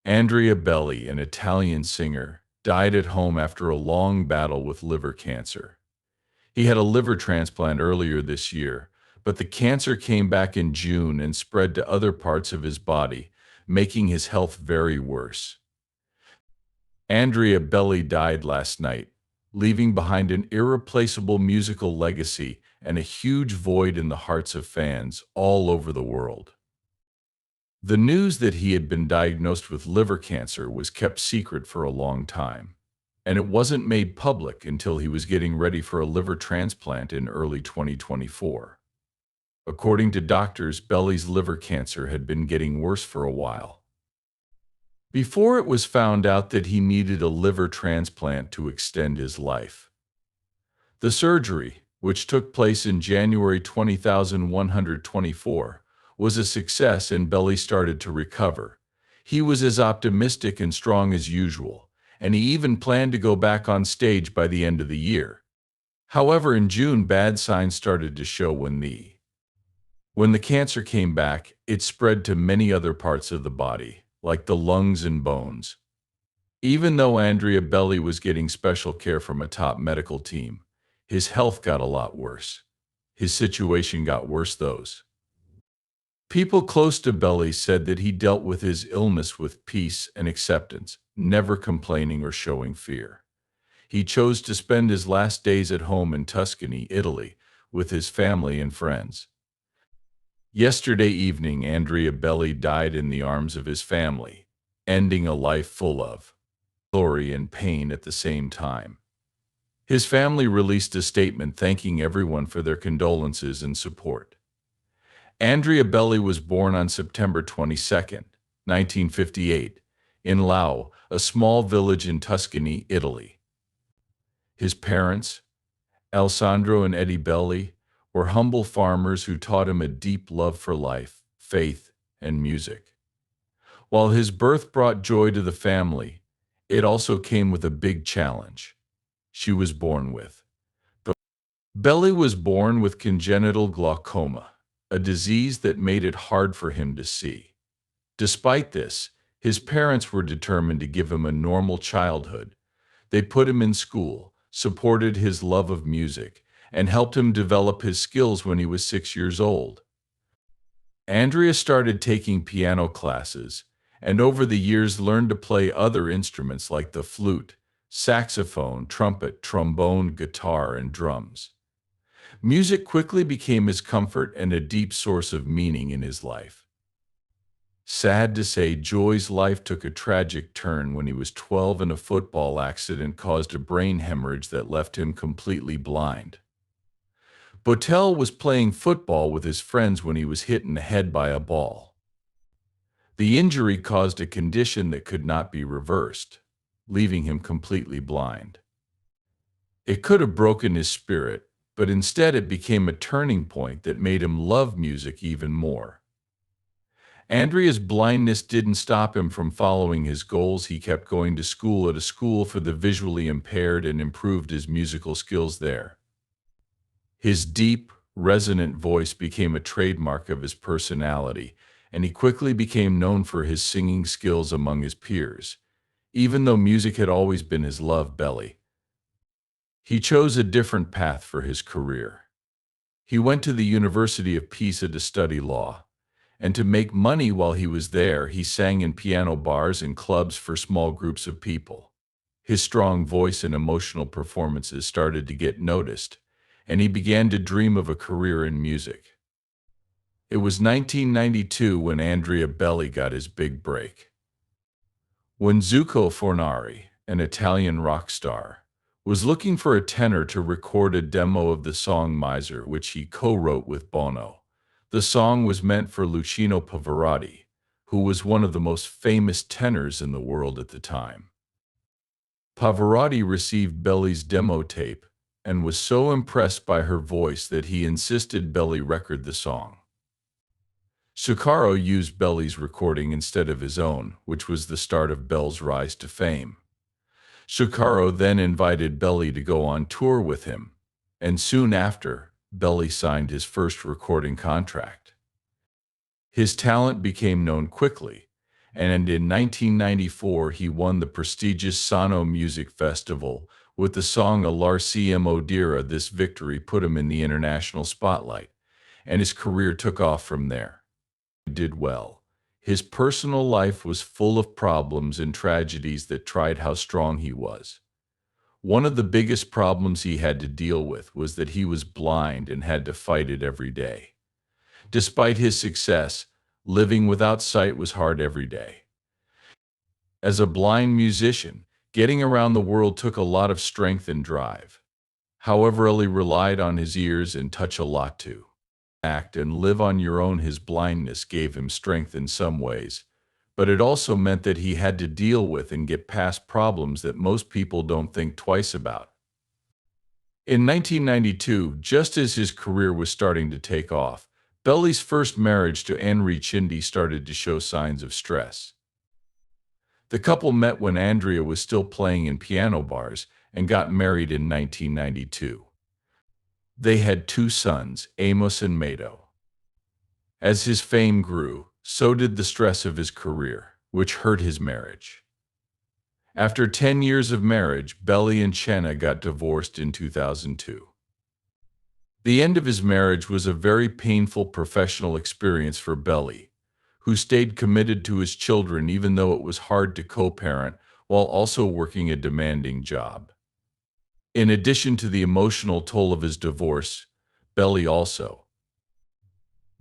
Andrea Bocelli, an Italian singer, died at home after a long battle with liver cancer. He had a liver transplant earlier this year, but the cancer came back in June and spread to other parts of his body, making his health very worse. Andrea Bocelli died last night, leaving behind an irreplaceable musical legacy and a huge void in the hearts of fans all over the world. The news that he had been diagnosed with liver cancer was kept secret for a long time, and it wasn't made public until he was getting ready for a liver transplant in early 2024. According to doctors, Bocelli's liver cancer had been getting worse for a while. Before it was found out that he needed a liver transplant to extend his life. The surgery, which took place in January 2024, was a success and Bocelli started to recover. He was as optimistic and strong as usual, and he even planned to go back on stage by the end of the year. However, in June, bad signs started to show when the cancer came back, it spread to many other parts of the body, like the lungs and bones. Even though Andrea Bocelli was getting special care from a top medical team, his health got a lot worse. His situation got worse, those. People close to Bocelli said that he dealt with his illness with peace and acceptance, never complaining or showing fear. He chose to spend his last days at home in Tuscany, Italy, with his family and friends. Yesterday evening, Andrea Bocelli died in the arms of his family, ending a life full of glory and pain at the same time. His family released a statement thanking everyone for their condolences and support. Andrea Bocelli was born on September 22, 1958, in Lau, a small village in Tuscany, Italy. His parents, Alessandro and Eddie Bocelli, were humble farmers who taught him a deep love for life, faith, and music. While his birth brought joy to the family, it also came with a big challenge. She was born with. Bocelli was born with congenital glaucoma, a disease that made it hard for him to see. Despite this, his parents were determined to give him a normal childhood. They put him in school, supported his love of music, and helped him develop his skills when he was 6 years old. Andrea started taking piano classes, and over the years learned to play other instruments like the flute, saxophone, trumpet, trombone, guitar, and drums. Music quickly became his comfort and a deep source of meaning in his life. Sad to say, Joy's life took a tragic turn when he was 12 and a football accident caused a brain hemorrhage that left him completely blind. Bocelli was playing football with his friends when he was hit in the head by a ball. The injury caused a condition that could not be reversed, leaving him completely blind. It could have broken his spirit, but instead it became a turning point that made him love music even more. Andrea's blindness didn't stop him from following his goals. He kept going to school at a school for the visually impaired and improved his musical skills there. His deep, resonant voice became a trademark of his personality, and he quickly became known for his singing skills among his peers. Even though music had always been his love, Bocelli, he chose a different path for his career. He went to the University of Pisa to study law, and to make money while he was there, he sang in piano bars and clubs for small groups of people. His strong voice and emotional performances started to get noticed, and he began to dream of a career in music. It was 1992 when Andrea Bocelli got his big break. When Zucco Fornari, an Italian rock star, was looking for a tenor to record a demo of the song Miser, which he co-wrote with Bono. The song was meant for Luciano Pavarotti, who was one of the most famous tenors in the world at the time. Pavarotti received Bocelli's demo tape and was so impressed by her voice that he insisted Bocelli record the song. Zucchero used Bocelli's recording instead of his own, which was the start of Bocelli's rise to fame. Zucchero then invited Bocelli to go on tour with him, and soon after, Bocelli signed his first recording contract. His talent became known quickly, and in 1994 he won the prestigious Sano Music Festival with the song Alarcimo Dira. This victory put him in the international spotlight, and his career took off from there. He did well. His personal life was full of problems and tragedies that tried how strong he was. One of the biggest problems he had to deal with was that he was blind and had to fight it every day. Despite his success, living without sight was hard every day. As a blind musician, getting around the world took a lot of strength and drive. However, he relied on his ears and touch a lot too. Act and live on your own. His blindness gave him strength in some ways, but it also meant that he had to deal with and get past problems that most people don't think twice about. In 1992, just as his career was starting to take off, Belly's first marriage to Henri Chindi started to show signs of stress. The couple met when Andrea was still playing in piano bars and got married in 1992. They had two sons, Amos and Mato. As his fame grew, so did the stress of his career, which hurt his marriage. After 10 years of marriage, Belly and Chenna got divorced in 2002. The end of his marriage was a very painful professional experience for Belly, who stayed committed to his children even though it was hard to co-parent while also working a demanding job. In addition to the emotional toll of his divorce, Belly also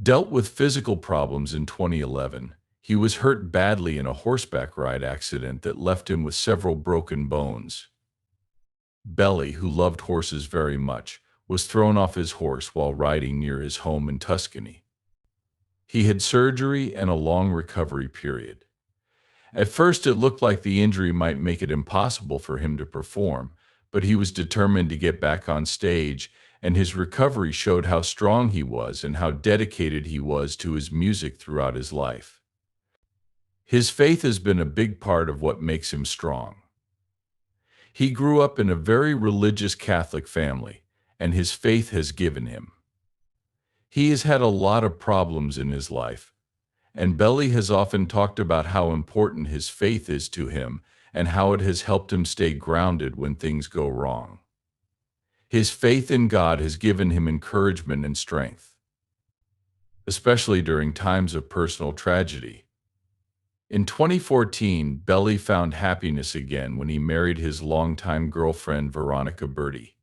dealt with physical problems. In 2011. He was hurt badly in a horseback ride accident that left him with several broken bones. Belly, who loved horses very much, was thrown off his horse while riding near his home in Tuscany. He had surgery and a long recovery period. At first it looked like the injury might make it impossible for him to perform, but he was determined to get back on stage, and his recovery showed how strong he was and how dedicated he was to his music throughout his life. His faith has been a big part of what makes him strong. He grew up in a very religious Catholic family, and his faith has given him. He has had a lot of problems in his life, and Belly has often talked about how important his faith is to him and how it has helped him stay grounded when things go wrong. His faith in God has given him encouragement and strength, especially during times of personal tragedy. In 2014, Belly found happiness again when he married his longtime girlfriend Veronica Berti.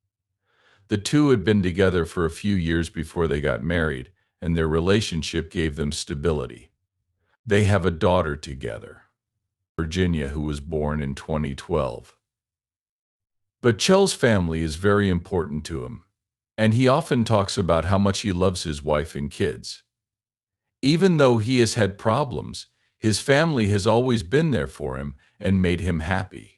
The two had been together for a few years before they got married, and their relationship gave them stability. They have a daughter together, Virginia, who was born in 2012. But Chel's family is very important to him, and he often talks about how much he loves his wife and kids. Even though he has had problems, his family has always been there for him and made him happy.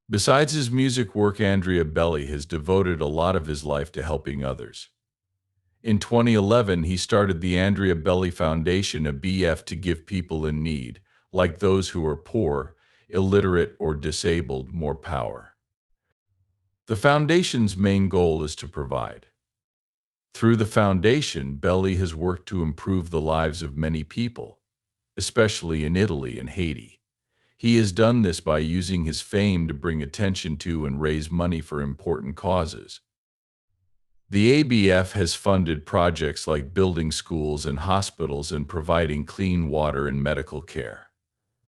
Besides his music work, Andrea Belly has devoted a lot of his life to helping others. In 2011, he started the Andrea Belly Foundation, a BF, to give people in need, like those who are poor, illiterate, or disabled, more power. The foundation's main goal is to provide. Through the foundation, Belly has worked to improve the lives of many people, especially in Italy and Haiti. He has done this by using his fame to bring attention to and raise money for important causes. The ABF has funded projects like building schools and hospitals and providing clean water and medical care.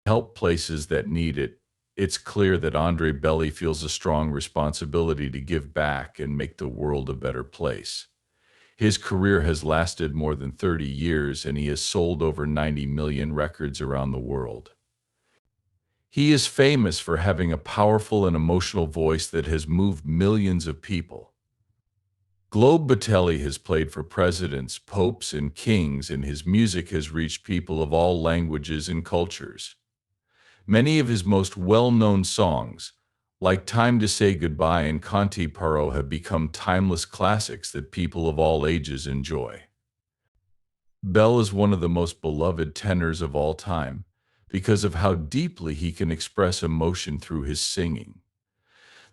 To help places that need it, it's clear that Andrea Belly feels a strong responsibility to give back and make the world a better place. His career has lasted more than 30 years, and he has sold over 90 million records around the world. He is famous for having a powerful and emotional voice that has moved millions of people. Globe Bocelli has played for presidents, popes, and kings, and his music has reached people of all languages and cultures. Many of his most well-known songs, like Time to Say Goodbye and Canti Paro, have become timeless classics that people of all ages enjoy. Bell is one of the most beloved tenors of all time because of how deeply he can express emotion through his singing.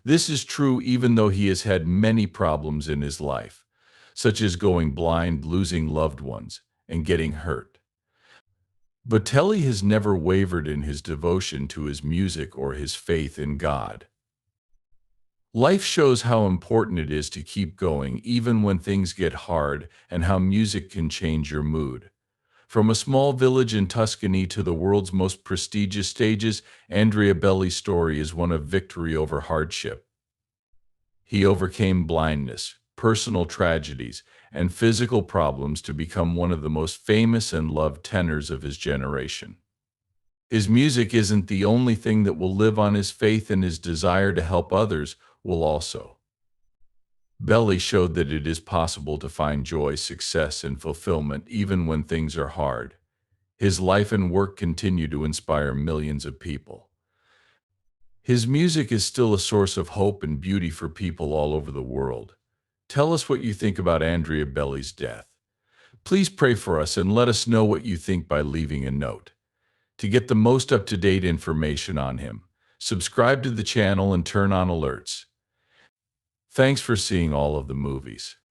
This is true even though he has had many problems in his life, such as going blind, losing loved ones, and getting hurt. Bocelli has never wavered in his devotion to his music or his faith in God. Life shows how important it is to keep going even when things get hard and how music can change your mood. From a small village in Tuscany to the world's most prestigious stages, Andrea Bocelli's story is one of victory over hardship. He overcame blindness, personal tragedies, and physical problems to become one of the most famous and loved tenors of his generation. His music isn't the only thing that will live on. His faith and his desire to help others will also. Bocelli showed that it is possible to find joy, success, and fulfillment even when things are hard. His life and work continue to inspire millions of people. His music is still a source of hope and beauty for people all over the world. Tell us what you think about Andrea Bocelli's death. Please pray for us and let us know what you think by leaving a note. To get the most up-to-date information on him, subscribe to the channel and turn on alerts. Thanks for seeing all of the movies.